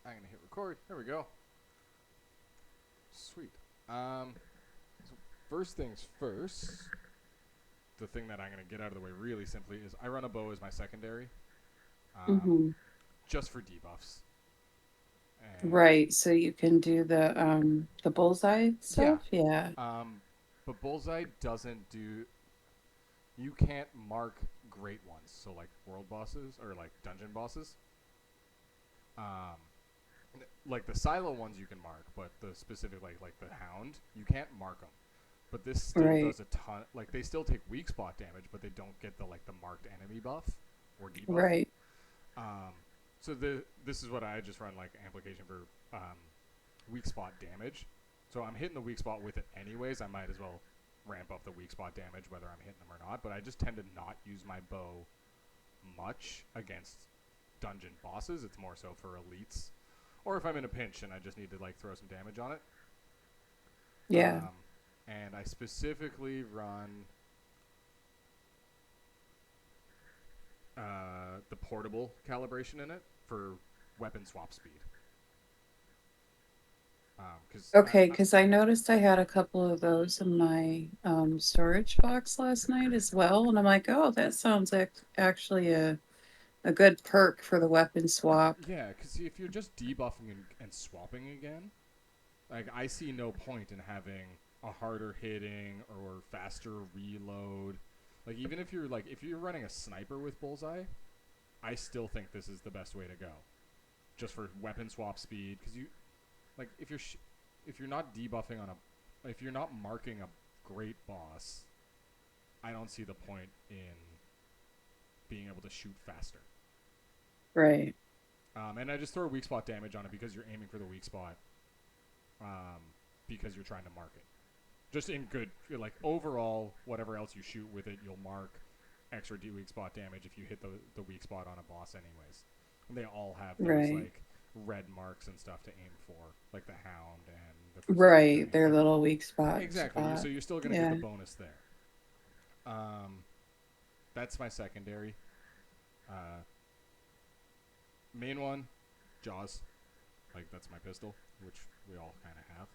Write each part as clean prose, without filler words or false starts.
I'm gonna hit record. There we go. Sweet. So first things first. The thing that I'm gonna get out of the way really simply is I run a bow as my secondary, um, Hmm. just for debuffs. And Right. So you can do the bullseye yeah, stuff? Yeah. um, but bullseye doesn't do. You can't mark great ones, so like world bosses or like dungeon bosses. Um, like the silo ones you can mark, but the specific like the hound you can't mark them. But this still Right. does a ton. Like they still take weak spot damage, but they don't get the marked enemy buff or debuff. Right. Um, so this is what I just run like amplification for weak spot damage. So I'm hitting the weak spot with it anyways. I might as well ramp up the weak spot damage whether I'm hitting them or not. But I just tend to not use my bow much against dungeon bosses. It's more so for elites, or if I'm in a pinch and I just need to like throw some damage on it. Yeah. Um, and I specifically run the portable calibration in it for weapon swap speed. Because Okay, because I noticed I had a couple of those in my storage box last night as well, and I'm like, oh, that sounds like actually a good perk for the weapon swap. yeah, because if you're just debuffing and swapping again, like I see no point in having a harder hitting or faster reload. Like even if you're running a sniper with bullseye, I still think this is the best way to go, just for weapon swap speed. Because you like if you're not debuffing on a if you're not marking a great boss, I don't see the point in being able to shoot faster. Right. And I just throw weak spot damage on it because you're aiming for the weak spot, um, because you're trying to mark it. Just in good, like overall, whatever else you shoot with it, you'll mark extra weak spot damage if you hit the weak spot on a boss, anyways. And they all have those Right. like red marks and stuff to aim for, like the Hound and the Forsaken Right. Giant. Their Like little weak exactly, so spot. you're still gonna get the Yeah. bonus there. Um, that's my secondary. Uh, Main one, Jaws. Like that's my pistol, which we all kind of have.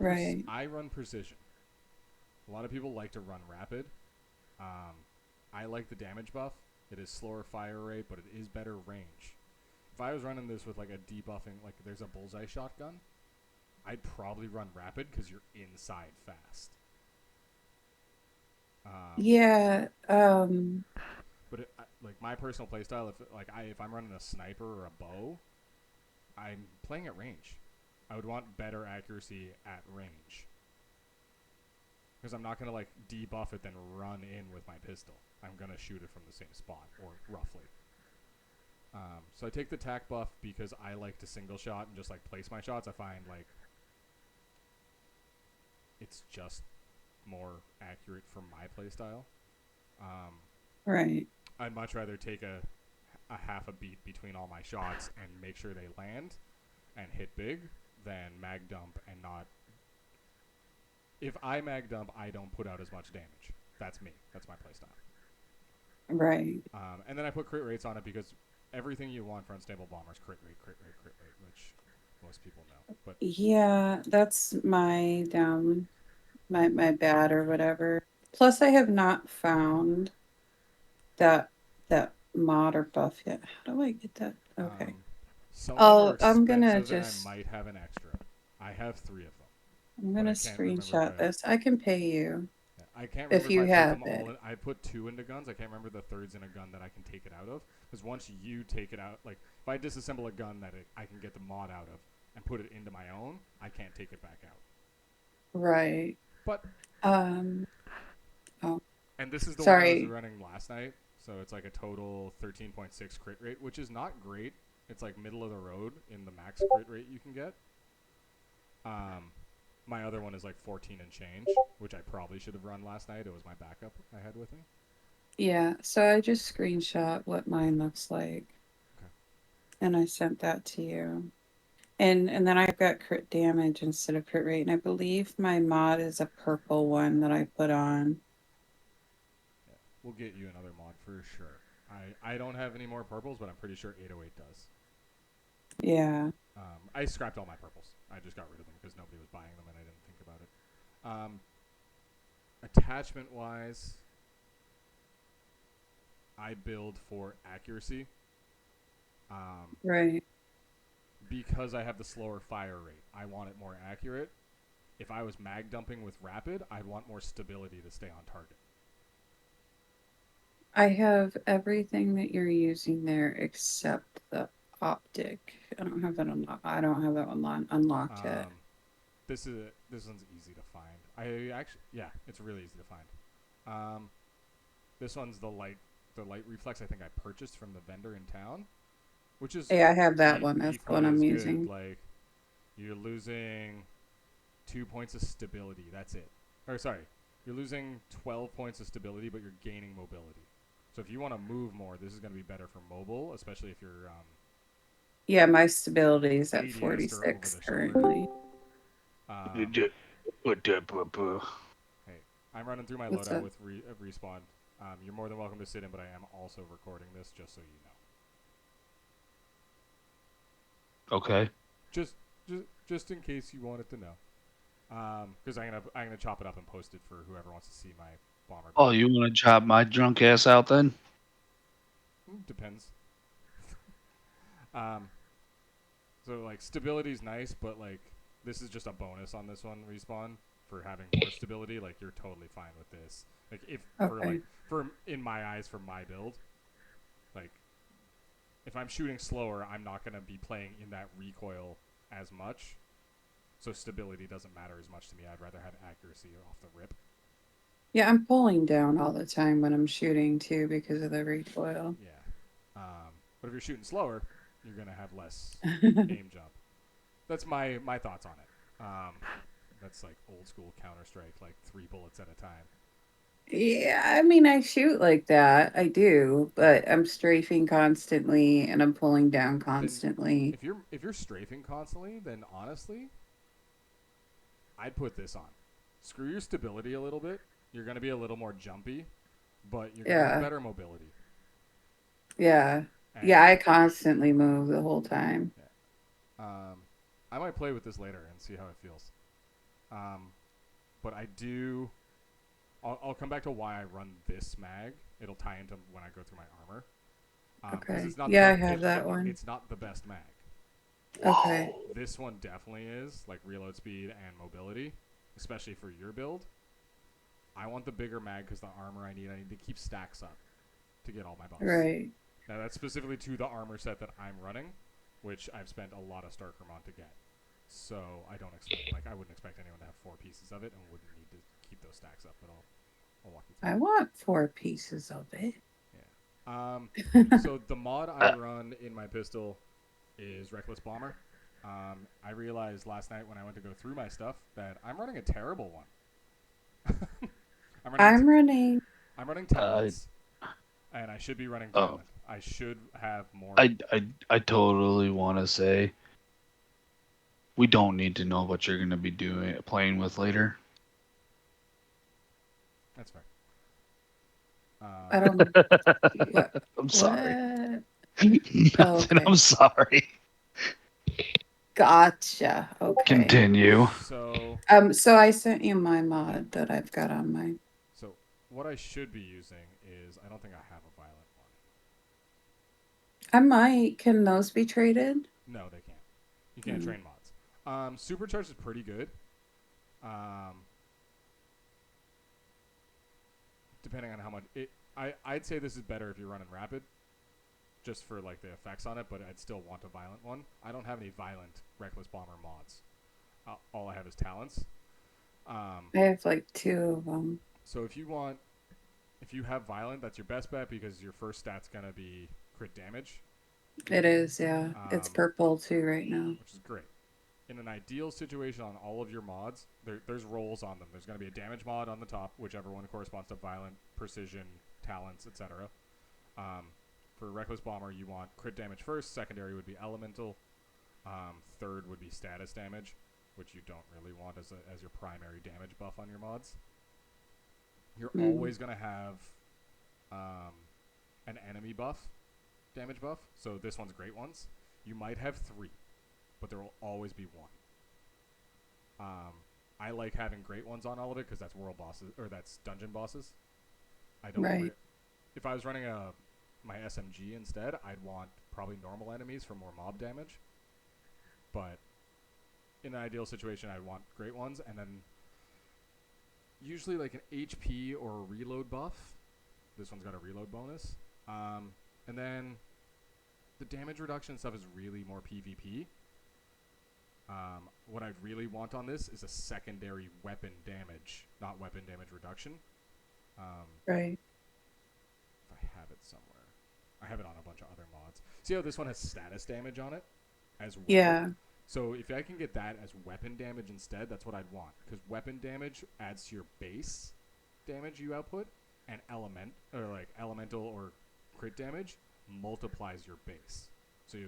Right. I run precision. A lot of people like to run rapid. Um, I like the damage buff. It is slower fire rate, but it is better range. If I was running this with like a debuffing, like there's a bullseye shotgun, I'd probably run rapid because you're inside fast. Um, Yeah. but like my personal playstyle, if I'm running a sniper or a bow, I'm playing at range. I would want better accuracy at range because I'm not gonna like debuff it then run in with my pistol. I'm gonna shoot it from the same spot or roughly. So I take the tack buff because I like to single shot and just like place my shots. I find like it's just more accurate for my playstyle. Um, Right. I'd much rather take a half a beat between all my shots and make sure they land and hit big than mag dump and not. If I mag dump, I don't put out as much damage. That's me. That's my playstyle. Right. And then I put crit rates on it because everything you want for unstable bombers crit rate, which most people know. But Yeah, that's my bad or whatever. Plus, I have not found that that mod or buff yet. How do I get that? Okay. um, some of them are I'm gonna expensive, and I just might have an extra. I have three of them, I'm but gonna I can't remember if screenshot this. I can pay you I can't remember if if you I put have them all it. in. I put two into guns. I can't remember the third's in a gun that I can take it out of. Because once you take it out, like if I disassemble a gun that I can get the mod out of and put it into my own, I can't take it back out. Right. But Um. Oh, and this is the one I was sorry. running last night. So it's like a total 13.6 crit rate, which is not great. It's like middle of the road in the max crit rate you can get. Um, my other one is like 14 and change, which I probably should have run last night. It was my backup I had with me. Yeah. So I just screenshot what mine looks like, Okay. and I sent that to you. And then I've got crit damage instead of crit rate, and I believe my mod is a purple one that I put on. Yeah, we'll get you another mod for sure. I don't have any more purples, but I'm pretty sure 808 does. Yeah. I scrapped all my purples. I just got rid of them because nobody was buying them and I didn't think about it. Attachment wise, I build for accuracy. Um, Right. because I have the slower fire rate, I want it more accurate. If I was mag dumping with rapid, I'd want more stability to stay on target. I have everything that you're using there except the optic. I don't have that unlocked. I don't have that one unlocked yet. Um, this one's easy to find. I actually, yeah, it's really easy to find. Um, this one's the light reflex. I think I purchased from the vendor in town, which is Yeah, I have that one. That's the one equally I'm as good. using. Like you're losing 2 points of stability. That's it. Or sorry, you're losing 12 points of stability, but you're gaining mobility. So if you want to move more, this is going to be better for mobile, especially if you're Yeah, my stability is at ADS'd or over 46 the shoulder. currently. Um, hey, I'm running through my What's loadout up? with respawn. You're more than welcome to sit in, but I am also recording this, just so you know. Okay. Just, just in case you wanted to know. Because I'm gonna chop it up and post it for whoever wants to see my bomber. Oh, you want to chop my drunk ass out then? Depends. um, so like stability's nice, but like this is just a bonus on this one respawn for having more stability. Like you're totally fine with this. Like if Okay. for in my eyes for my build, like if I'm shooting slower, I'm not gonna be playing in that recoil as much. So stability doesn't matter as much to me. I'd rather have accuracy off the rip. Yeah, I'm pulling down all the time when I'm shooting too because of the recoil. Yeah. But if you're shooting slower, you're gonna have less aim jump. That's my thoughts on it. That's like old school Counter Strike, like 3 bullets at a time. Yeah, I mean, I shoot like that. I do, Yeah. but I'm strafing constantly and I'm pulling down Then constantly. if you're strafing constantly, then honestly, I'd put this on. Screw your stability a little bit. You're gonna be a little more jumpy, but you're gonna have Yeah. better mobility. Yeah. And Yeah, I constantly move the whole time. yeah. I might play with this later and see how it feels. But I do. I'll come back to why I run this mag. It'll tie into when I go through my armor. Because Okay. it's not the Yeah, I best. have that one. It's not the best mag. Okay. This one definitely is, like reload speed and mobility, especially for your build. I want the bigger mag because the armor I need to keep stacks up to get all my buffs. Right. Now that's specifically to the armor set that I'm running, which I've spent a lot of Starkermon to get. So I don't expect, like I wouldn't expect anyone to have 4 pieces of it and wouldn't need to keep those stacks up. But I'll walk you through I it. want 4 pieces of it. Yeah. So the mod I run in my pistol is Reckless Bomber. I realized last night when I went to go through my stuff that I'm running a terrible one. I'm running I'm running. I'm running I talents, and I should be running oh, violent. I should have more. I totally want to say we don't need to know what you're gonna be doing playing with later. That's fair. I Um, don't. What? I'm sorry. What? Oh, Nothing. I'm okay. sorry. Gotcha. Okay. Continue. so So I sent you my mod that I've got on my. so what I should be using is I don't think I have a violent one. I might. Can those be traded? No, they can't. You can't Mm. train mods. Supercharged is pretty good. Um, depending on how much it. I'd say this is better if you're running rapid, just for like the effects on it. But I'd still want a violent one. I don't have any violent Reckless Bomber mods. All I have is talents. Um, I have like 2 of them. so if you have violent, that's your best bet because your first stat's gonna be crit damage, It is, yeah. It's um, purple too right now. which is great. In an ideal situation on all of your mods, there's roles on them. There's going to be a damage mod on the top, whichever one corresponds to violent, precision, talents, etc. Um, for Reckless Bomber, you want crit damage first. Secondary would be elemental. Third would be status damage, which you don't really want as your primary damage buff on your mods. You're Mm. always going to have an enemy buff, damage buff. So this one's great ones. You might have 3, but there will always be 1. I like having great ones on all of it because that's world bosses or that's dungeon bosses. I don't. Right. If I was running my SMG instead, I'd want probably normal enemies for more mob damage. But in an ideal situation, I'd want great ones, and then usually like an HP or a reload buff. This one's got a reload bonus. And then the damage reduction stuff is really more PvP. What I really want on this is a secondary weapon damage, not weapon damage reduction. Right. If I have it somewhere. I have it on a bunch of other mods. See how this one has status damage on it as well? Yeah. So if I can get that as weapon damage instead, that's what I'd want. Because weapon damage adds to your base damage you output, and elemental or crit damage multiplies your base. So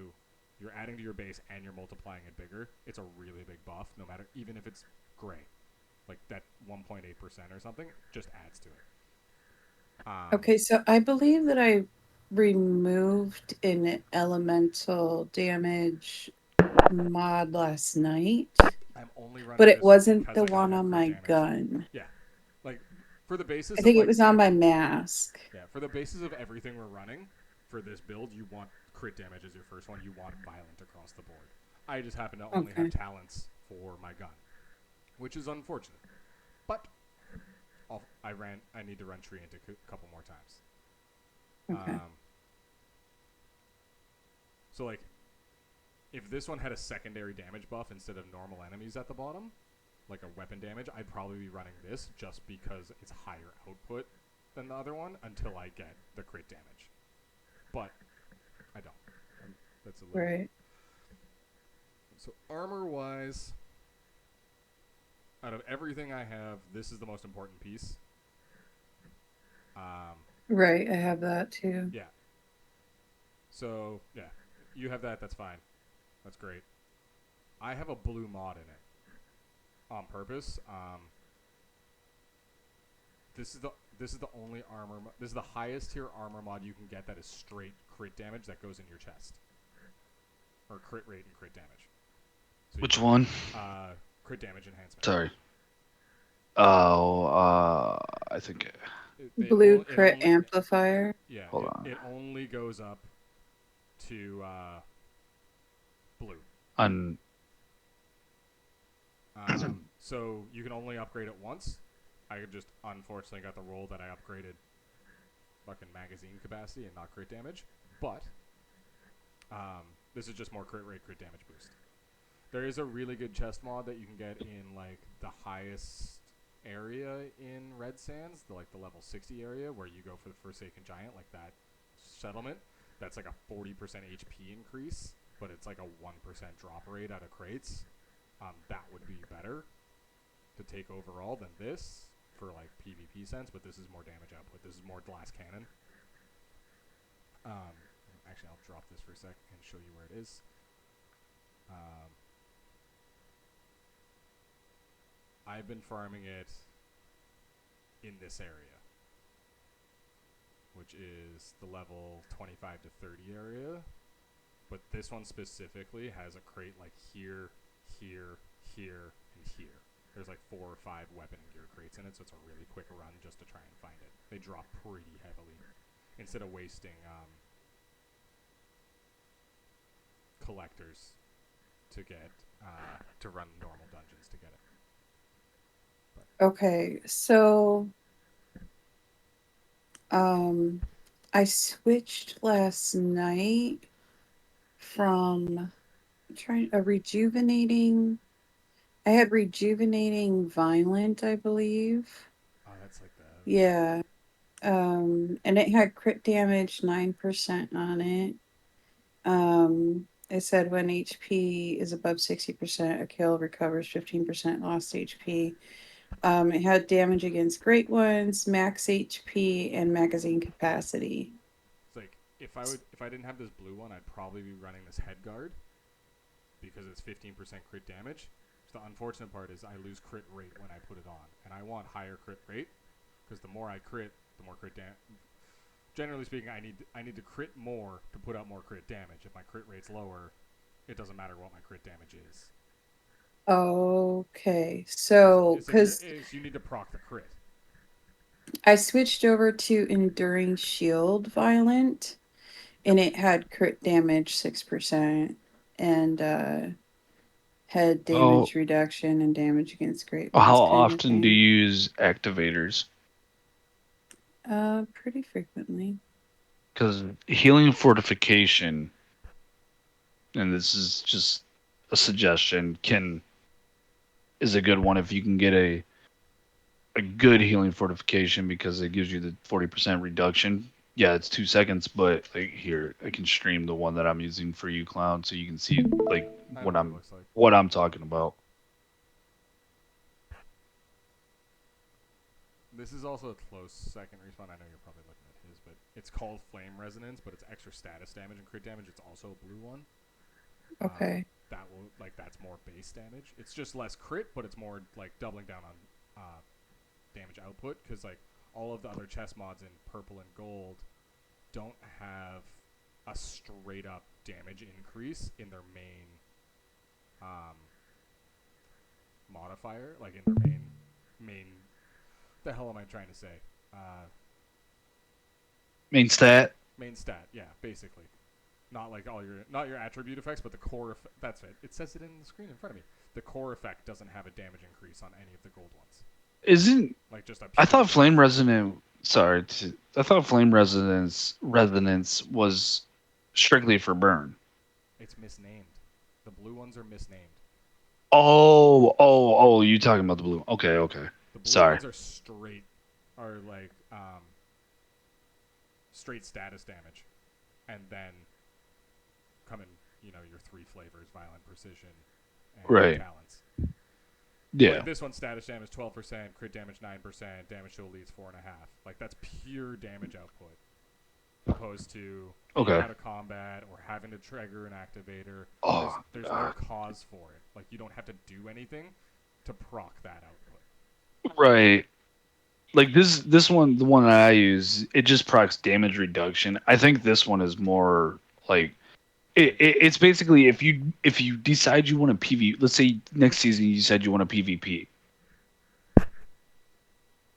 you're adding to your base and you're multiplying it bigger. It's a really big buff, no matter, even if it's gray. Like that 1.8% or something just adds to it. Okay, so I believe that I removed an elemental damage mod last night, I'm only running but it this wasn't because the I gotta one have on crit my damage. gun. Yeah, like for the basis I of think it like was on my mask. yeah, for the basis of everything we're running for this build, you want crit damage as your first one. You want violent across the board. I just happen to only have Okay. talents for my gun, which is unfortunate. But I need to run tree into a couple more times. Okay. So like, if this one had a secondary damage buff instead of normal enemies at the bottom, like a weapon damage, I'd probably be running this just because it's higher output than the other one until I get the crit damage. But I don't. That's a little. Right. So armor-wise, out of everything I have, this is the most important piece. Right, I have that too. Yeah. So yeah, you have that. That's fine. That's great. I have a blue mod in it on purpose. This is the only armor. This is the highest tier armor mod you can get that is straight crit damage that goes in your chest, or crit rate and crit damage. So Which one? Crit damage enhancement. Sorry. Oh, I think. Blue crit amplifier. Yeah, Hold on. it only goes up to blue. So you can only upgrade it once. I just unfortunately got the roll that I upgraded fucking magazine capacity and not crit damage. But this is just more crit rate, crit damage boost. There is a really good chest mod that you can get in like the highest area in Red Sands, the level 60 area where you go for the Forsaken Giant, like that settlement. That's like a 40% HP increase, but it's like a 1% drop rate out of crates. That would be better to take overall than this for like PvP sense, but this is more damage output. This is more glass cannon. Actually, I'll drop this for a sec and show you where it is. I've been farming it in this area, which is the level 25 to 30 area. But this one specifically has a crate like here, here, here, and here. There's like 4 or 5 weapon and gear crates in it, so it's a really quick run just to try and find it. They drop pretty heavily instead of wasting collectors to get to run normal dungeons to get it. Okay, so I switched last night from trying a rejuvenating. I had rejuvenating violent, I believe. Oh, that's like the Yeah. And it had crit damage 9% on it. It said when HP is above 60%, a kill recovers 15% lost HP. It had damage against great ones, max HP, and magazine capacity. It's like if I didn't have this blue one, I'd probably be running this head guard because it's 15% crit damage. So the unfortunate part is I lose crit rate when I put it on, and I want higher crit rate because the more I crit, the more crit damage. Generally speaking, I need to crit more to put out more crit damage. If my crit rate's lower, It doesn't matter what my crit damage is. Okay, so because You need to proc the crit. I switched over to Enduring Shield Violent, and it had crit damage 6% and had Oh, damage reduction and damage against great how ones kind of often do thing. you use activators? Pretty frequently. Because healing fortification, and this is just a suggestion, is a good one if you can get a good healing fortification because it gives you the 40% reduction. Yeah, it's 2 seconds, but like here I can stream the one that I'm using for you, Clown, so you can see like I know what it looks like. what I'm talking about. This is also a close second respawn. I know you're probably looking at his, but it's called Flame Resonance, but it's extra status damage and crit damage. It's also a blue one. Okay. That's more base damage. It's just less crit, but it's more like doubling down on damage output because like all of the other chess mods in purple and gold don't have a straight up damage increase in their main modifier, like in their main. The hell am I trying to say? Main stat. Main stat, yeah, basically. Not like not your attribute effects, but the core. That's it. It says it in the screen in front of me. The core effect doesn't have a damage increase on any of the gold ones. Isn't Like just a I pure thought Flame damage. Resonant. Sorry, I thought Flame Resonance was strictly for burn. It's misnamed. The blue ones are misnamed. Oh! You talking about the blue? Okay, okay. The blue Sorry. ones are like straight status damage, and then come in your three flavors: violent, precision, and Right. talents. Yeah. Like this one's status damage 12%, crit damage 9%, damage to elites 4.5. Like that's pure damage output, opposed to being Okay. out of combat or having to trigger an activator. Oh, There's no cause for it. Like you don't have to do anything to proc that output. right. Like this one, the one that I use, it just procs damage reduction. I think this one is more like it's basically if you decide you want to PvP. Let's say next season you said you want to PvP.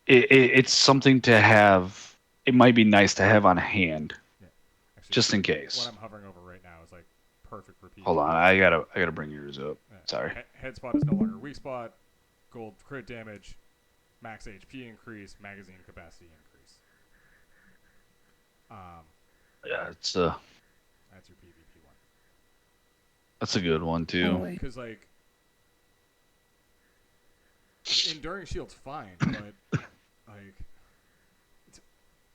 It's something to have. It might be nice to have on hand, Yeah. Actually, just in what case. I'm hovering over right now is like perfect for PvP. Hold on, I gotta bring yours up. Sorry. Head spot is no longer weak spot. Gold crit damage, max HP increase, magazine capacity increase. Yeah, that's your PvP one. that's a good one Oh, too. wait. Because like enduring shield's fine, but like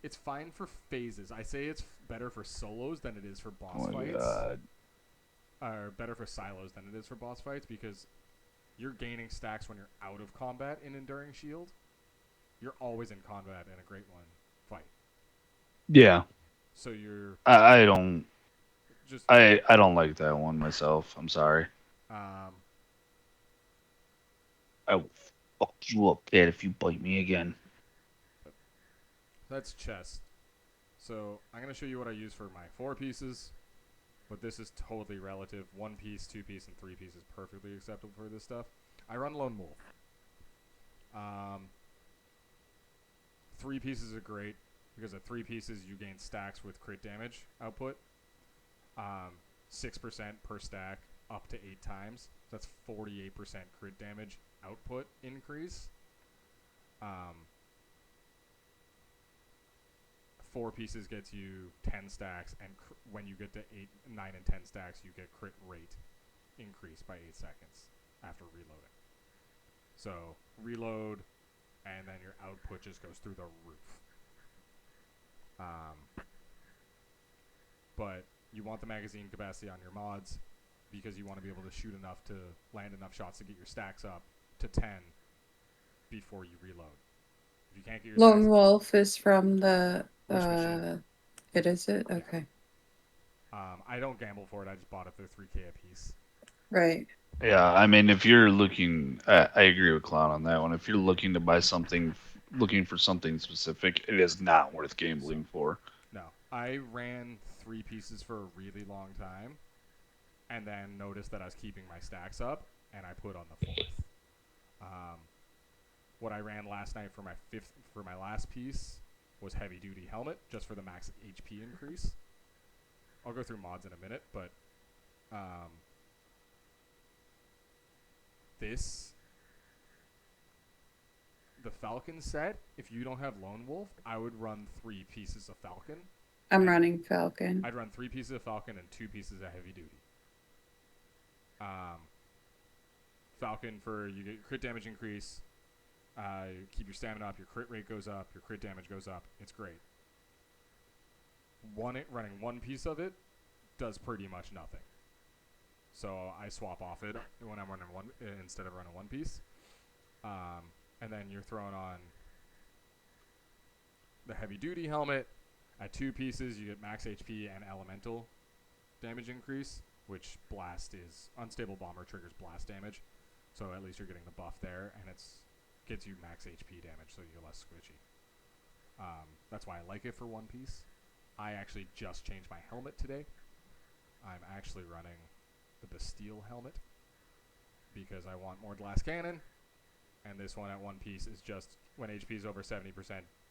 it's fine for phases. I say it's better for solos than it is for boss Oh my fights. god. Or better for silos than it is for boss fights because you're gaining stacks when you're out of combat in enduring shield. You're always in combat in a great one fight. Yeah. So you're I don't just I don't like that one myself. I'm sorry. I will fuck you up bad if you bite me again. That's chest. So I'm gonna show you what I use for my 4 pieces, but this is totally relative. 1 piece, 2 piece, and 3 piece is perfectly acceptable for this stuff. I run Lone Wolf. 3 pieces are great because at 3 pieces you gain stacks with crit damage output. 6% per stack up to 8 times. So that's 48% crit damage output increase. 4 pieces gets you 10 stacks, and when you get to 8, 9, and 10 stacks, you get crit rate increase by 8 seconds after reloading. So reload, and then your output just goes through the roof. But you want the magazine capacity on your mods because you want to be able to shoot enough to land enough shots to get your stacks up to 10 before you reload. If you can't get your Lone stacks, Wolf is from the Wish Machine. It is it? Okay. I don't gamble for it. I just bought it. They're 3K a piece. Right. Yeah, I mean, if you're looking, I agree with Clown on that one. If you're looking to buy something, looking for something specific, it is not worth gambling for. No, I ran 3 pieces for a really long time, and then noticed that I was keeping my stacks up, and I put on the 4th. What I ran last night for my last piece was heavy duty helmet, just for the max HP increase. I'll go through mods in a minute, but the Falcon set, if you don't have Lone Wolf, I would run 3 pieces of Falcon. I'm running Falcon. I'd run 3 pieces of Falcon and 2 pieces of heavy duty. Falcon for you get crit damage increase, keep your stamina up, your crit rate goes up, your crit damage goes up. It's great. Running 1 piece of it does pretty much nothing. So I swap off it when I'm running 1 instead of running 1 piece. And then you're throwing on the heavy duty helmet. At 2 pieces, you get max HP and elemental damage increase, which blast is unstable bomber triggers blast damage. So at least you're getting the buff there, and gets you max HP damage, so you're less squishy. That's why I like it for 1 piece. I actually just changed my helmet today. I'm actually running the Bastille helmet because I want more glass cannon, and this one at 1 piece is just when HP is over 70%,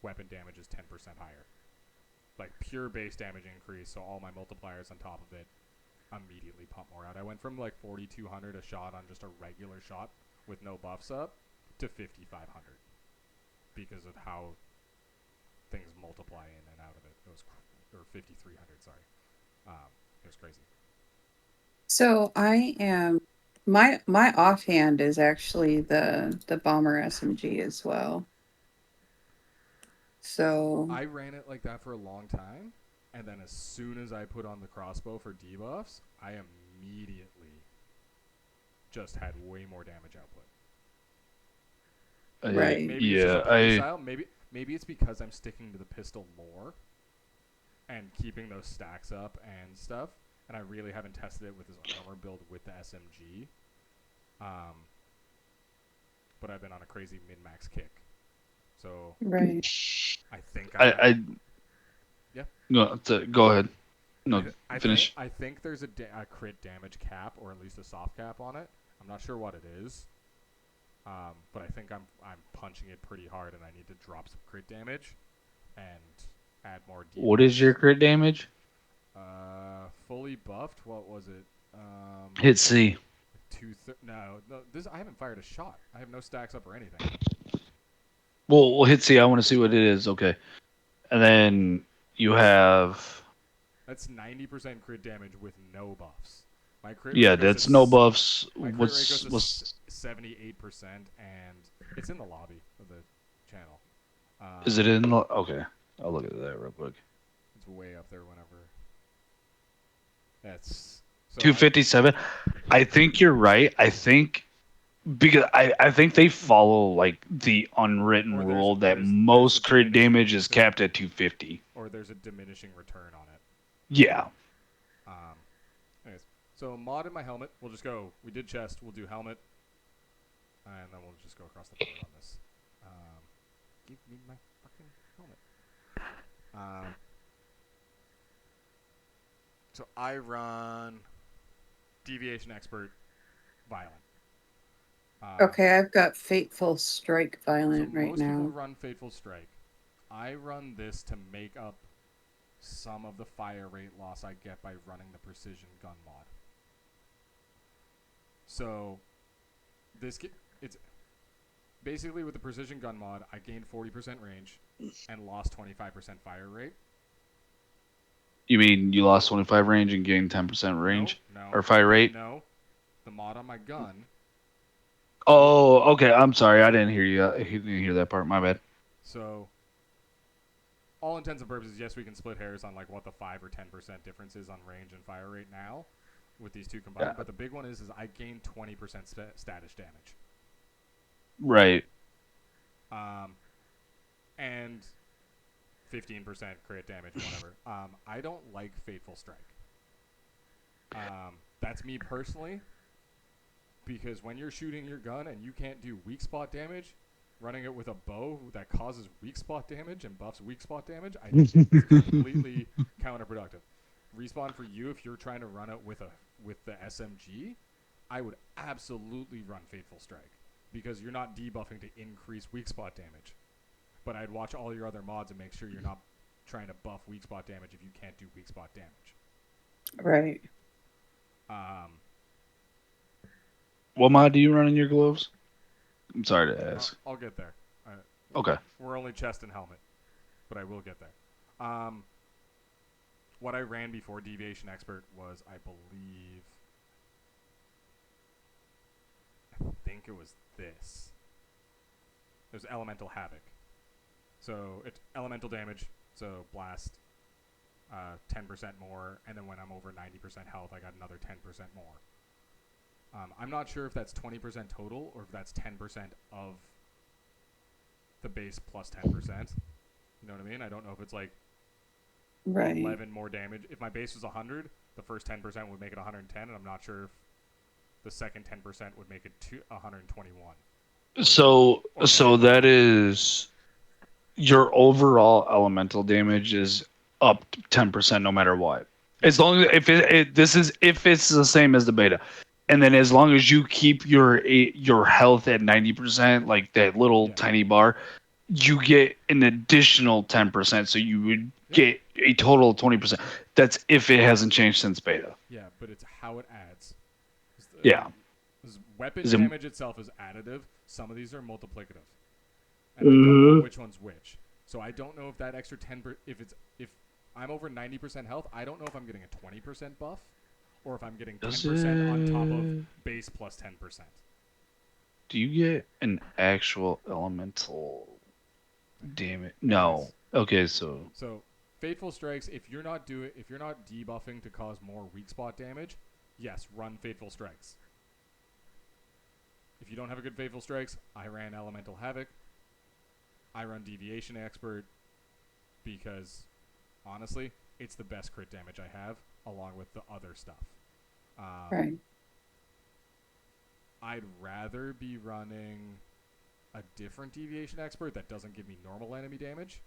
weapon damage is 10% higher. Like pure base damage increase, so all my multipliers on top of it immediately pump more out. I went from like 4,200 a shot on just a regular shot with no buffs up to 5,500 because of how things multiply in and out of it. It was or 5,300, sorry. It was crazy. So I am my offhand is actually the bomber SMG as well. So I ran it like that for a long time, and then as soon as I put on the crossbow for debuffs, I immediately just had way more damage output. Right. Maybe it's just a playstyle. Maybe it's because I'm sticking to the pistol more and keeping those stacks up and stuff, and I really haven't tested it with this armor build with the SMG. But I've been on a crazy min-max kick. So right. I think yeah. No, go ahead. No, finish. I think there's a crit damage cap, or at least a soft cap on it. I'm not sure what it is, but I think I'm punching it pretty hard, and I need to drop some crit damage and add more debuffs. What is your crit damage? Fully buffed. What was it? Hit C. No. This I haven't fired a shot. I have no stacks up or anything. Well, hit C. I want to see what it is. Okay, and then you have. That's 90% crit damage with no buffs. My crit Yeah, rate goes that's to no buffs. My crit rate goes to 78%, and it's in the lobby of the channel. Is it in the? Okay, I'll look at that real quick. It's way up there. Whenever. That's so 257. I think you're right. I think because I think they follow like the unwritten rule that most crit damage is capped at 250. Or there's a diminishing return on it. Yeah. Anyways, so mod in my helmet. We'll just go. We did chest. We'll do helmet, and then we'll just go across the board on this. Give me my fucking helmet. So I run Deviation Expert Violent. Okay, I've got Fateful Strike Violent so right most now. people run Fateful Strike. I run this to make up some of the fire rate loss I get by running the Precision Gun mod. So it's basically with the Precision Gun mod, I gained 40% range and lost 25% fire rate. You mean you lost 25 range and gained 10% range? No. Or fire rate? No. The mod on my gun. Oh, okay. I'm sorry. I didn't hear you. I didn't hear that part. My bad. So, all intents and purposes, yes, we can split hairs on like what the 5 or 10% difference is on range and fire rate now with these two combined. Yeah. But the big one is I gained 20% status damage. Right. And 15% crit damage, whatever. I don't like Fateful Strike. That's me personally. Because when you're shooting your gun and you can't do weak spot damage, running it with a bow that causes weak spot damage and buffs weak spot damage, I think it's completely counterproductive. Respawn for you if you're trying to run it with a with the SMG, I would absolutely run Fateful Strike because you're not debuffing to increase weak spot damage. But I'd watch all your other mods and make sure you're not trying to buff weak spot damage if you can't do weak spot damage. Right. What mod do you run in your gloves? I'm sorry to ask. I'll get there. Okay. We're only chest and helmet, but I will get there. What I ran before Deviation Expert was, I think it was this. It was Elemental Havoc. So it's elemental damage, so blast 10% more, and then when I'm over 90% health, I got another 10% more. I'm not sure if that's 20% total or if that's 10% of the base plus 10%. You know what I mean? I don't know if it's like Right. 11 more damage. If my base was 100, the first 10% would make it 110, and I'm not sure if the second 10% would make it 121. So that is your overall elemental damage is up 10% no matter what. As long as if it's the same as the beta, and then as long as you keep your health at 90%, like that little tiny bar, you get an additional 10%. So you would get a total of 20%. That's if it hasn't changed since beta. Yeah, but it's how it adds. Yeah. Weapon damage itself is additive. Some of these are multiplicative, and I don't know which one's which. So I don't know if that extra 10, if I'm over 90% health, I don't know if I'm getting a 20% buff, or if I'm getting 10% on top of base plus 10%. Do you get an actual elemental damage? No. Yes. Okay, so Fateful Strikes. If you're not debuffing to cause more weak spot damage, yes, run Fateful Strikes. If you don't have a good Fateful Strikes, I ran Elemental Havoc. I run Deviation Expert because, honestly, it's the best crit damage I have, along with the other stuff. Right. I'd rather be running a different Deviation Expert that doesn't give me normal enemy damage.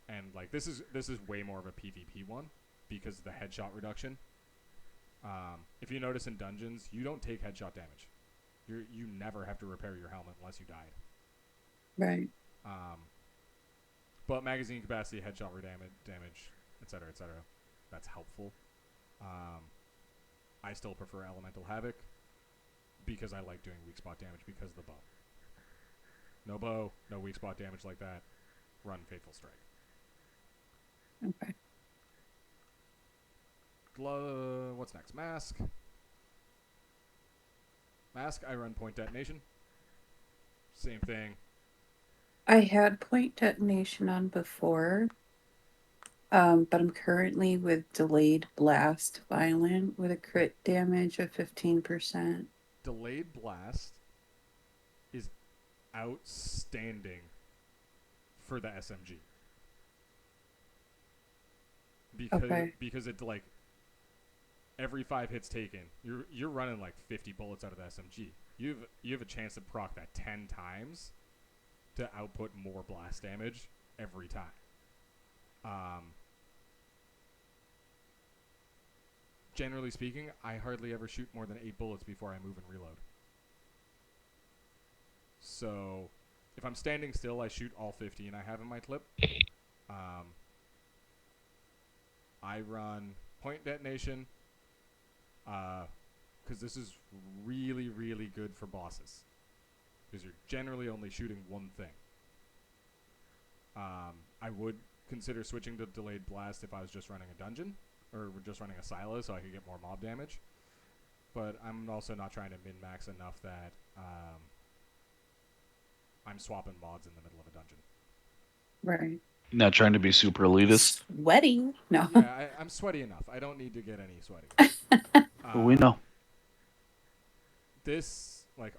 And like this is way more of a PvP one because of the headshot reduction. If you notice in dungeons, you don't take headshot damage. You never have to repair your helmet unless you died. Right. But magazine capacity, headshot damage, etc., that's helpful. I still prefer Elemental Havoc because I like doing weak spot damage because of the bow. No bow, no weak spot damage like that. Run Fateful Strike. Okay. What's next? Mask. I run Point Detonation. Same thing. I had Point Detonation on before, but I'm currently with Delayed Blast Violent with a crit damage of 15%. Delayed Blast is outstanding for the SMG. Because it like every 5 hits taken, you're running like 50 bullets out of the SMG. You have a chance to proc that 10 times to output more blast damage every time. Generally speaking, I hardly ever shoot more than 8 bullets before I move and reload. So if I'm standing still, I shoot all 15 I have in my clip. I run Point Detonation because this is really, really good for bosses because you're generally only shooting one thing. I would consider switching to Delayed Blast if I was just running a dungeon or just running a silo so I could get more mob damage. But I'm also not trying to min-max enough that I'm swapping mods in the middle of a dungeon. Right. Not trying to be super elitist. Sweating? No. Yeah, I'm sweaty enough. I don't need to get any sweaty. We know. This, like,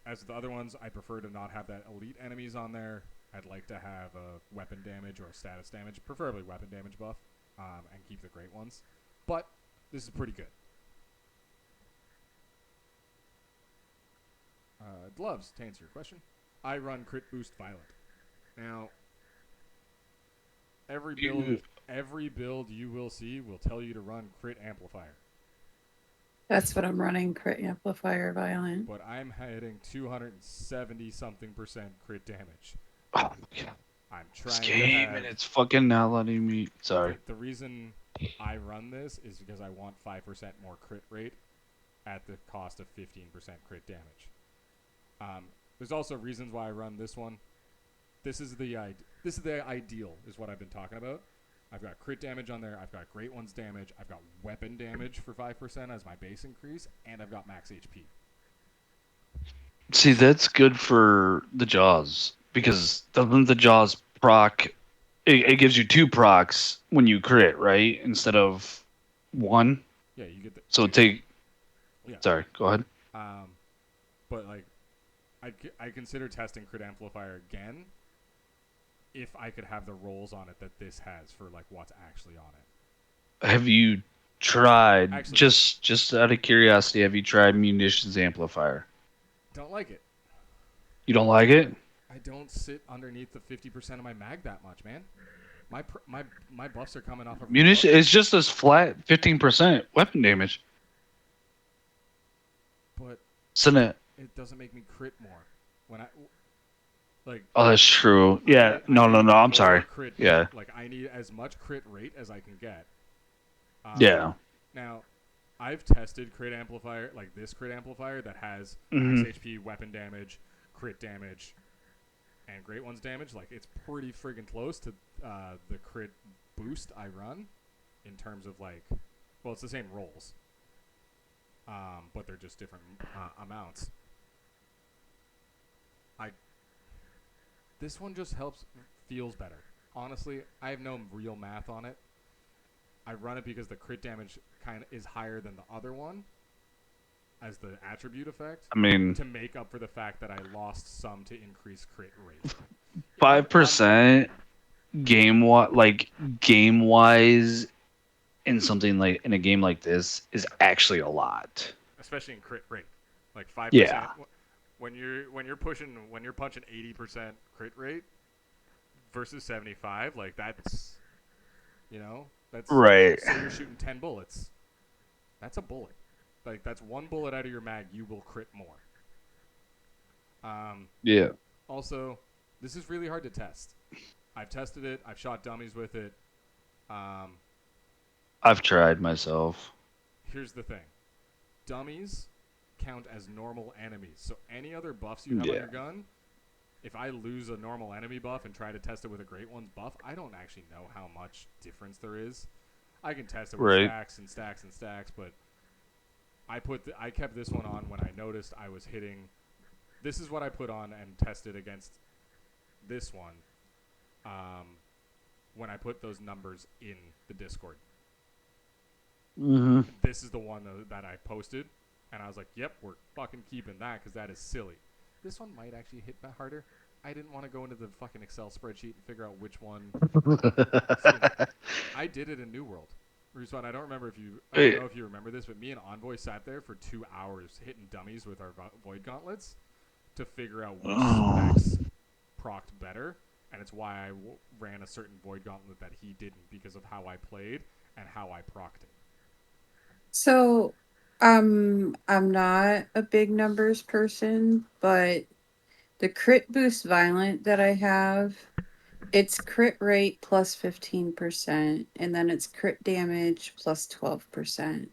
as with the other ones, I prefer to not have that elite enemies on there. I'd like to have a weapon damage or a status damage, preferably weapon damage buff, and keep the great ones. But this is pretty good. Gloves, to answer your question, I run Crit Boost Violent. Now, every build you will see will tell you to run Crit Amplifier. That's what I'm running, crit amplifier violent. but I'm hitting 270 something percent crit damage. Oh my god. I'm This trying to game have and it's fucking not letting me. Sorry. the reason I run this is because I want 5% more crit rate at the cost of 15% crit damage. There's also reasons why I run this one. This is the ideal, is what I've been talking about. I've got crit damage on there. I've got Great Ones damage. I've got weapon damage for 5% as my base increase, and I've got max HP. See, that's good for the Jaws because doesn't the Jaws proc? It gives you 2 procs when you crit, right? Instead of 1. Yeah, you get the So take. yeah. Sorry, go ahead. But like, I consider testing crit amplifier again if I could have the rolls on it that this has for like what's actually on it. Have you tried? Actually, Just out of curiosity, have you tried munitions amplifier? don't like it. You don't like it? I don't sit underneath the 50% of my mag that much, man. My buffs are coming off of Munition. It's just as flat 15% weapon damage. but Isn't it? it doesn't make me crit more. When I like Oh, that's true. Yeah. I No, no, need no. I'm more sorry. crit rate. Yeah. Like I need as much crit rate as I can get. Yeah. Now, I've tested crit amplifier, like this crit amplifier that has max Mhm. HP, weapon damage, crit damage, and Great Ones damage. Like it's pretty friggin' close to the crit boost I run in terms of like, well, it's the same rolls, but they're just different amounts. I This one just feels better. Honestly, I have no real math on it. I run it because the crit damage kind of is higher than the other one as the attribute effect I mean, to make up for the fact that I lost some to increase crit rate. 5% game wise in something like in a game like this is actually a lot. Especially in crit rate, like 5%. Yeah. When you're punching 80% crit rate versus 75, like that's Right. say you're shooting 10 bullets. That's a bullet. Like that's one bullet out of your mag, you will crit more. Yeah. Also, this is really hard to test. I've tested it. I've shot dummies with it. Um, I've tried myself. Here's the thing: dummies count as normal enemies. So any other buffs you have on Yeah. your gun, if I lose a normal enemy buff and try to test it with a Great One's buff, I don't actually know how much difference there is. I can test it with Right. stacks and stacks and stacks, but I kept this one on when I noticed I was hitting. This is what I put on and tested against this one. When I put those numbers in the Discord, Mm-hmm. this is the one that I posted, and I was like, "Yep, we're fucking keeping that because that is silly." This one might actually hit harder. I didn't want to go into the fucking Excel spreadsheet and figure out which one. I did it in New World. Ruswan, I don't know if you remember this, but me and Envoy sat there for 2 hours hitting dummies with our Void Gauntlets to figure out which specs procced better, and it's why I ran a certain Void Gauntlet that he didn't because of how I played and how I procced it. So, I'm not a big numbers person, but the crit boost violent that I have, it's crit rate plus 15%, and then it's crit damage plus 12%.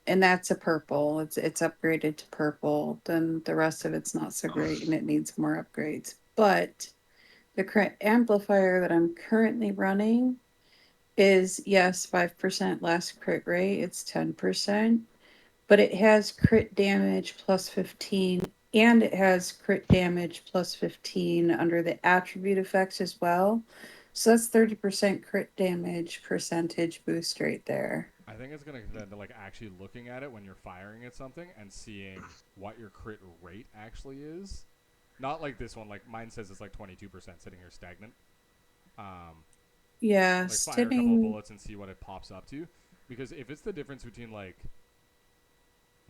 And that's a purple. It's upgraded to purple. Then the rest of it's not so great and it needs more upgrades. But the crit amplifier that I'm currently running is, yes, 5% less crit rate. It's 10%, but it has crit damage plus 15 and it has crit damage plus 15 under the attribute effects as well. So that's 30% crit damage percentage boost right there. I think it's going to come to like actually looking at it when you're firing at something and seeing what your crit rate actually is. Not like this one. Like mine says it's like 22% sitting here stagnant. Yeah, Like fire a couple of sitting. bullets and see what it pops up to. Because if it's the difference between like,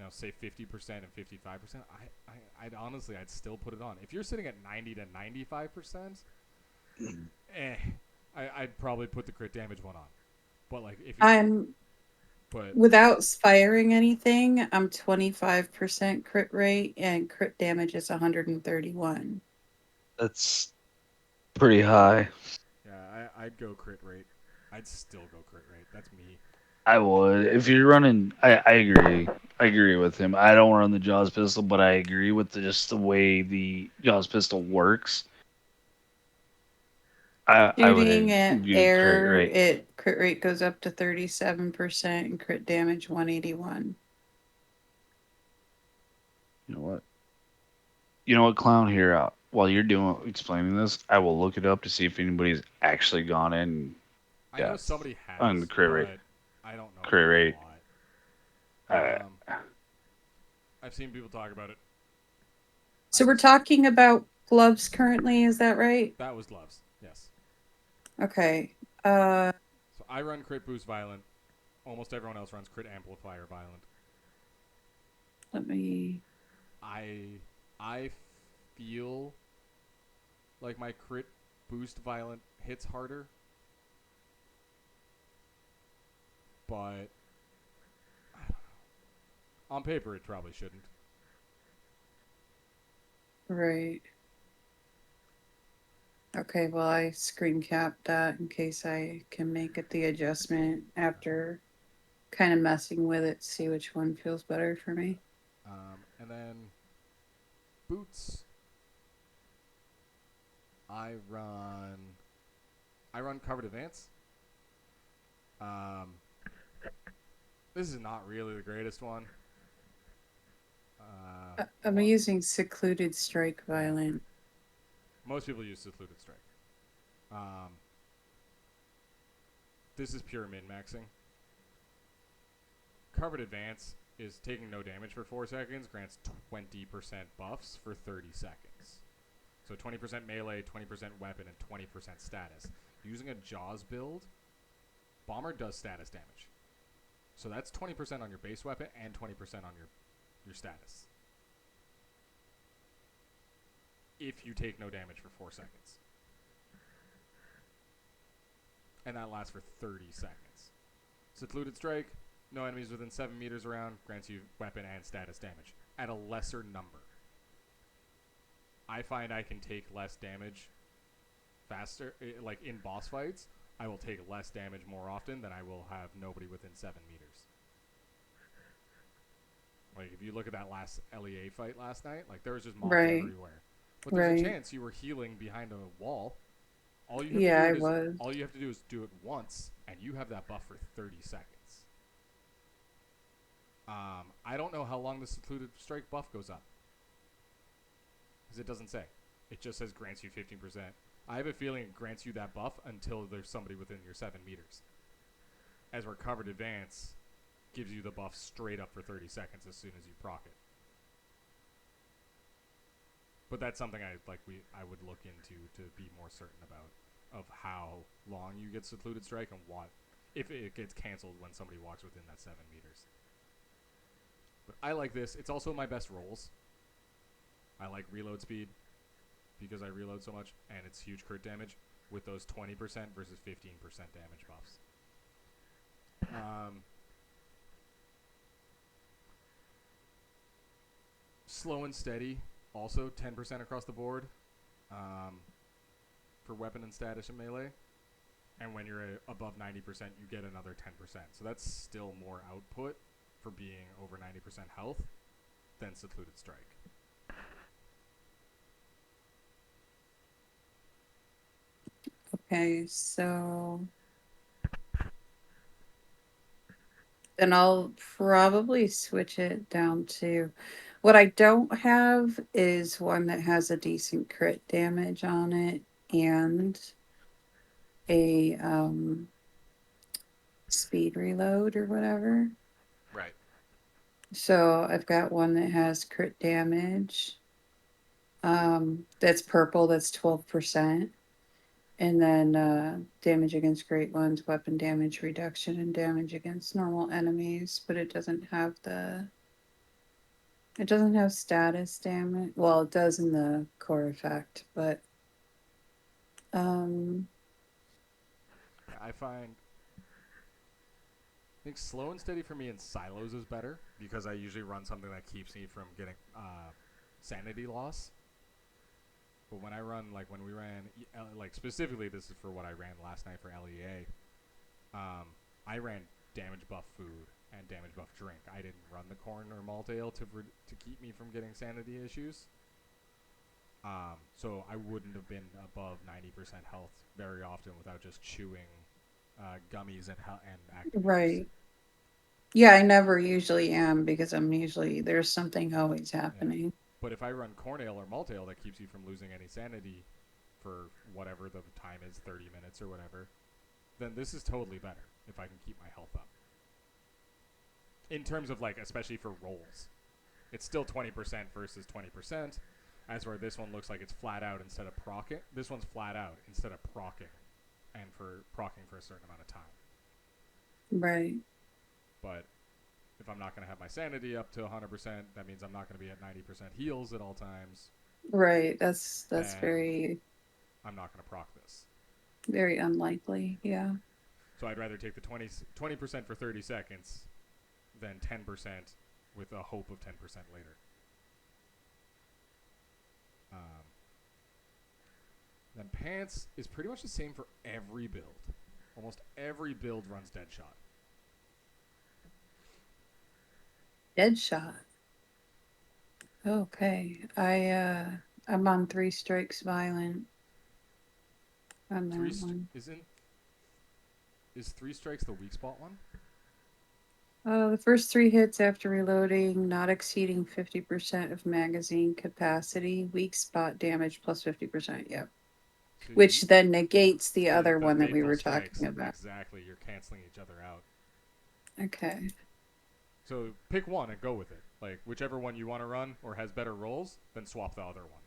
say 50% and 55%, I'd honestly, I'd still put it on. If you're sitting at 90 to 95%, I'd probably put the crit damage one on. But like if I'm But Without firing anything, I'm 25% crit rate and crit damage is 131. That's pretty high. yeah, I'd go crit rate. I'd still go crit rate. That's me. I would. If you're running, I agree. I agree with him. I don't run the Jaws pistol, but I agree with just the way the Jaws pistol works. I would Shooting at do crit air, rate. it crit rate goes up to 37% and crit damage 181. You know what? You know what, clown? Here, while you're doing explaining this, I will look it up to see if anybody's actually gone in I know depth somebody on the has, crit rate. but I don't know Crit a rate. lot. Uh, I've seen people talk about it. I So we're just talking about gloves currently, is that right? that was gloves. Yes. Okay. So I run crit boost violent. Almost everyone else runs crit amplifier violent. Let me. I feel like my crit boost violent hits harder, but on paper it probably shouldn't. Right. Okay, well, I screen capped that in case I can make it the adjustment after kind of messing with it, see which one feels better for me. And then boots, I run I run covered advance. Um, this is not really the greatest one. I'm using secluded strike violent. Most people use secluded strike. Um, this is pure min maxing. Covered advance is taking no damage for 4 seconds, grants 20% buffs for 30 seconds. So 20% melee, 20% weapon, and 20% status. Using a Jaws build, Bomber does status damage. So that's 20% on your base weapon and 20% on your status. If you take no damage for 4 seconds. And that lasts for 30 seconds. Secluded Strike, no enemies within 7 meters around, grants you weapon and status damage at a lesser number. I find I can take less damage faster. Like in boss fights, I will take less damage more often than I will have nobody within 7 meters. Like if you look at that last LEA fight last night, like there was just mobs Right, everywhere. But there's a right. chance you were healing behind a wall. All you have to Yeah, do I it is was. all you have to do is do it once, and you have that buff for 30 seconds. I don't know how long the secluded strike buff goes up because it doesn't say. It just says grants you 15%. I have a feeling it grants you that buff until there's somebody within your 7 meters. As recovered advance gives you the buff straight up for 30 seconds as soon as you proc it. But that's something I would look into to be more certain about of how long you get secluded strike and what if it gets canceled when somebody walks within that 7 meters. But I like this. It's also my best rolls. I like reload speed because I reload so much, and it's huge crit damage with those 20% versus 15% damage buffs. Slow and steady, also 10% across the board for weapon and status and melee. And when you're above 90%, you get another 10%. So that's still more output for being over 90% health than secluded strike. Okay, so then I'll probably switch it down to what I don't have is one that has a decent crit damage on it and a speed reload or whatever. Right. So I've got one that has crit damage. That's purple, that's 12%. And then damage against great ones, weapon damage reduction, and damage against normal enemies, but it doesn't have status damage. Well, it does in the core effect, but um Yeah, I find think slow and steady for me in silos is better because I usually run something that keeps me from getting sanity loss. But when I run, like when we ran, like specifically, this is for what I ran last night for LEA. I ran damage buff food and damage buff drink. I didn't run the corn or malt ale to keep me from getting sanity issues. So I wouldn't have been above 90% health very often without just chewing gummies and activators. Right. Yeah, I never usually am because I'm usually there's something always Yeah. happening. But if I run corn ale or malt ale that keeps you from losing any sanity for whatever the time is, 30 minutes or whatever, then this is totally better if I can keep my health up. In terms of like, especially for rolls, it's still 20% versus 20%. As where this one looks like it's flat out instead of procking. This one's flat out instead of procking, and for procking for a certain amount of time. Right. But if I'm not going to have my sanity up to 100%, that means I'm not going to be at 90% heals at all times, Right. That's and very I'm not going to proc this. very unlikely. Yeah. So I'd rather take the 20% for 30 seconds than 10% with a hope of 10% later. Um, then pants is pretty much the same for every build. Almost every build runs Deadshot. Deadshot. Okay. I'm on three strikes violent on that one. Is 3 strikes the weak spot one? The first three hits after reloading, not exceeding 50% of magazine capacity, weak spot damage plus 50%. Yep. So Which then negates the other the one that we faithful were strikes, talking about. exactly. You're canceling each other out. Okay. So pick one and go with it. Like whichever one you want to run or has better rolls, then swap the other one.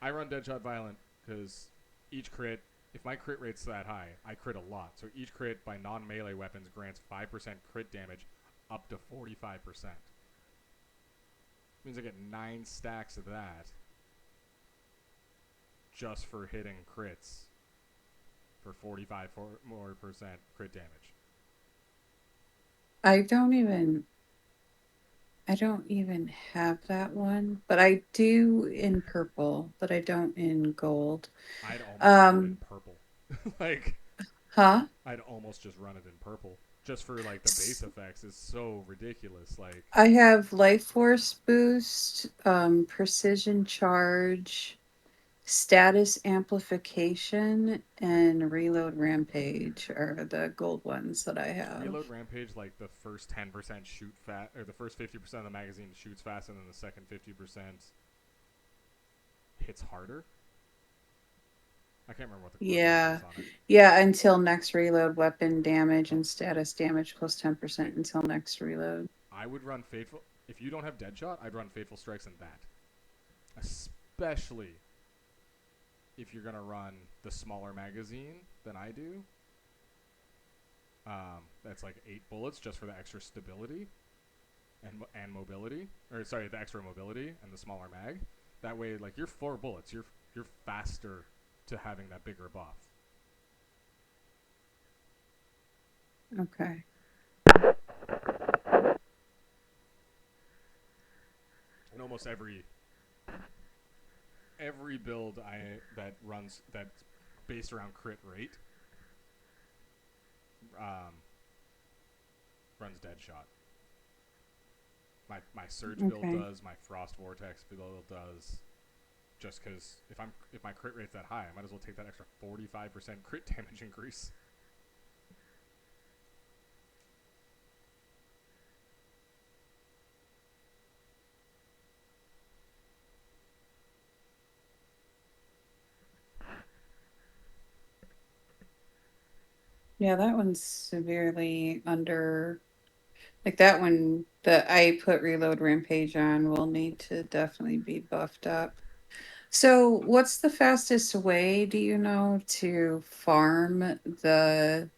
I run Deadshot Violent because each crit, if my crit rate's that high, I crit a lot. So each crit by non-melee weapons grants 5% crit damage up to 45%. Means I get 9 stacks of that just for hitting crits for 45 more percent crit damage. I don't even have that one, but I do in purple, but I don't in gold. I'd almost run it in Um, purple. Like, huh? I'd almost just run it in purple. Just for, like, the base effects is so ridiculous. Like, I have life force boost, precision charge, status amplification, and reload rampage are the gold ones that I is have. Reload Rampage, like, the first 10% shoot fast, or the first 50% of the magazine shoots fast, and then the second 50% hits harder? I can't remember what the quotation Yeah. is on it. Yeah, until next reload, weapon damage and status damage plus 10% Okay, until next reload. I would run Faithful. If you don't have Deadshot, I'd run Faithful Strikes in that. Especially if you're going to run the smaller magazine than I do. That's like 8 bullets just for the extra stability and mobility, or sorry, the extra mobility and the smaller mag. That way, like you're 4 bullets, you're faster to having that bigger buff. Okay. And almost every build that's based around crit rate um, runs Deadshot. My surge build Okay. does, my frost vortex build does. Just because if my crit rate's that high, I might as well take that extra 45% crit damage increase. Yeah, that one's severely under. Like that one that I put reload rampage on will need to definitely be buffed up. So, what's the fastest way, do you know, to farm the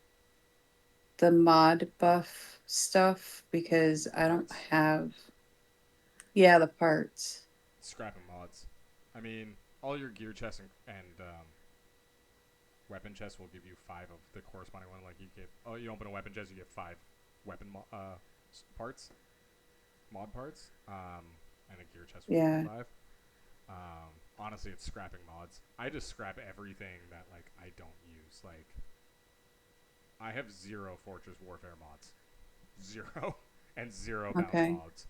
mod buff stuff? Because I don't Parts, have, yeah, the parts. scrapping mods. I mean, all your gear chests and weapon chests will give you 5 of the corresponding one. Like you get, you open a weapon chest, you get 5 weapon parts, mod parts, and a gear chest will give Yeah. you 5. Honestly, it's scrapping mods. I just scrap everything that like I don't use. Like I have 0 Fortress Warfare mods, 0, and 0 bounce Okay. mods.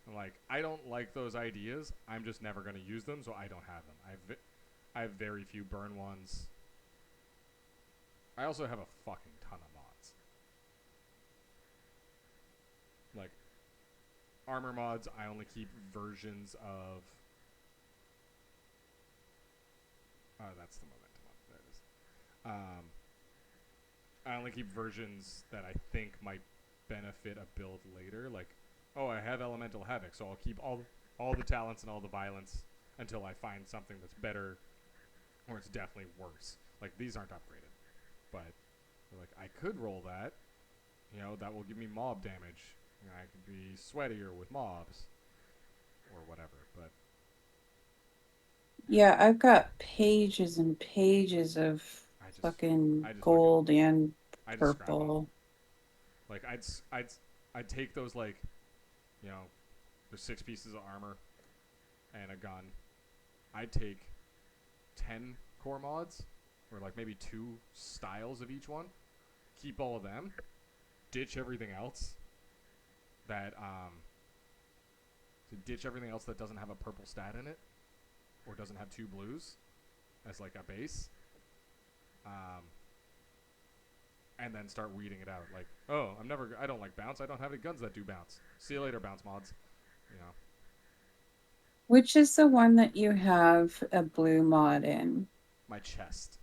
I'm like, I don't like those ideas. I'm just never going to use them, so I don't have them. I have very few burn ones. I also have a fucking ton of mods. Like, armor mods, I only keep versions of... Oh, that's the momentum one. There it is. I only keep versions that I think might benefit a build later. Like, oh, I have Elemental Havoc, so I'll keep all the talents and all the violence until I find something that's better, or it's definitely worse. Like, these aren't upgraded, but like I could roll that. You know, that will give me mob damage. You know, I could be sweatier with mobs, or whatever. But Yeah, I've got pages and pages of I just, fucking I just fucking, gold and I just scrap them. purple. Like I'd take those like, you know, there's 6 pieces of armor and a gun. I'd take 10 core mods, or like maybe 2 styles of each one. Keep all of them. Ditch everything else. Ditch everything else that doesn't have a purple stat in it, or doesn't have 2 blues, as like a base. And then start weeding it out. Like, oh, I don't like bounce. I don't have any guns that do bounce. See you later, bounce mods. You know, Which is the one that you have a blue mod in? my chest.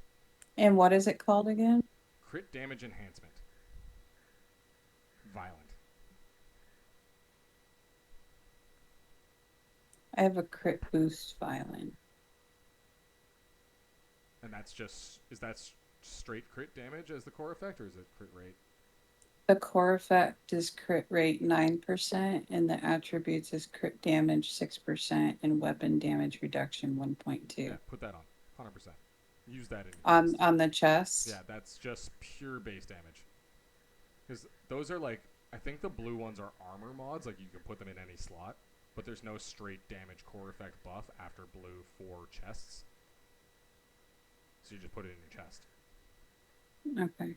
And what is it called again? Crit damage enhancement. Violent. I have a crit boost violent. And is that straight crit damage as the core effect, or is it crit rate? The core effect is crit rate 9%, and the attributes is crit damage 6% and weapon damage reduction 1.2. Yeah, put that on. 100%. Use that in your chest. On the chest? Yeah, that's just pure base damage. Because those are like, I think the blue ones are armor mods, like you can put them in any slot, but there's no straight damage core effect buff after blue for chests. So you just put it in your chest. Okay.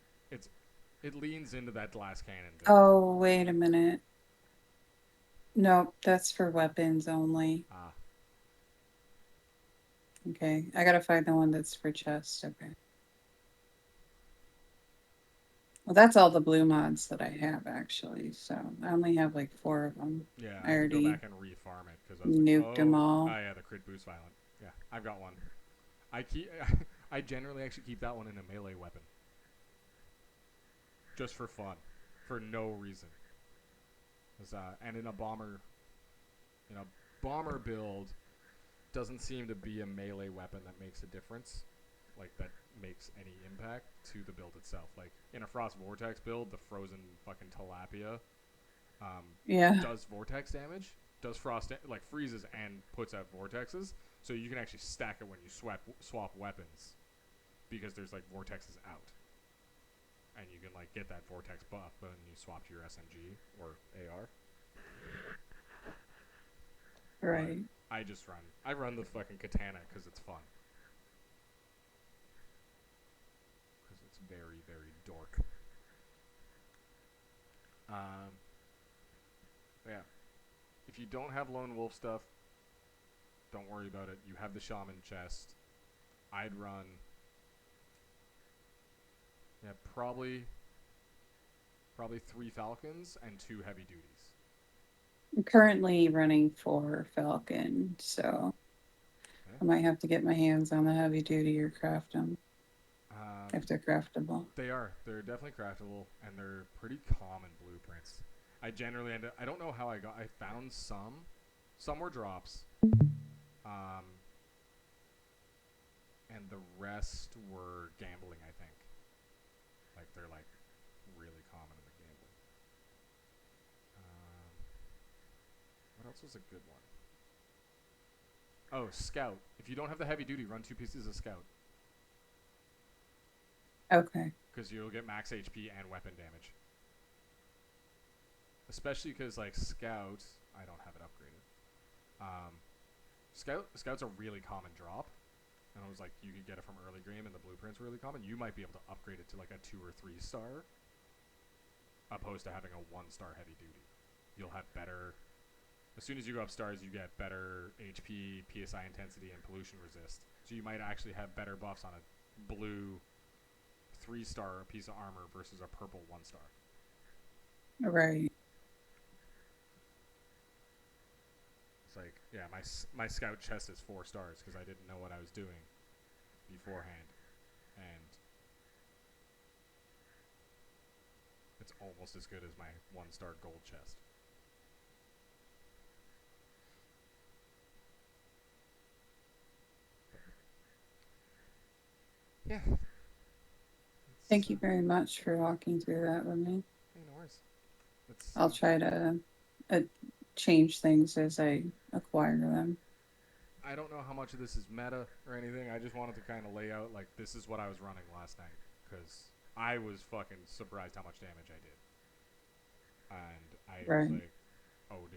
It leans into that glass cannon build. Oh, wait a minute. Nope, that's for weapons only. Ah. Okay, I gotta find the one that's for chest. Okay. Well, that's all the blue mods that I have, actually. So I only have like 4 of them. Yeah, I I had to go already back and refarm it because I was like, nuked them all. yeah, the crit boost violent. Yeah, I've got one. I generally actually keep that one in a melee weapon, just for fun, for no reason. And in a bomber build, doesn't seem to be a melee weapon that makes a difference, like that makes any impact to the build itself. Like in a Frost Vortex build, the frozen fucking tilapia Yeah. does vortex damage, does frost like freezes and puts out vortexes, so you can actually stack it when you swap weapons, because there's like vortexes out, and you can like get that vortex buff when you swap to your SMG or AR. Right. But I run the fucking katana because it's fun. Because it's very, very dork. Yeah. If you don't have lone wolf stuff, don't worry about it. You have the shaman chest. I'd run. Yeah, probably 3 falcons and 2 heavy duties. I'm currently running 4 Falcon, so I might have to get my hands on the heavy duty or craft them if they're craftable. They're definitely craftable, and they're pretty common blueprints. I generally I don't know how I found some were drops, and the rest were gambling, I think. Like they're like really common in the gambling. What else was a good one? Oh, scout. If you don't have the heavy duty, run 2 pieces of scout. Okay. because you'll get max HP and weapon damage. Especially because like Scout, I don't have it upgraded. Scout's a really common drop, and I was like, you could get it from early game, and the blueprint's really common. You might be able to upgrade it to like a 2 or 3 star, opposed to having a 1-star heavy duty. You'll have better. As soon as you go up stars, you get better HP, PSI intensity, and pollution resist. So you might actually have better buffs on a blue 3-star piece of armor versus a purple 1-star. Right. It's like, yeah, my scout chest is 4 stars because I didn't know what I was doing beforehand, and it's almost as good as my 1-star gold chest. Yeah. Thank you very much for walking through that with me. Hey, no worries. I'll try to change things as I acquire them. I don't know how much of this is meta or anything. I just wanted to kind of lay out, like, this is what I was running last night. Because I was fucking surprised how much damage I did. And I was Right. like, oh, dude.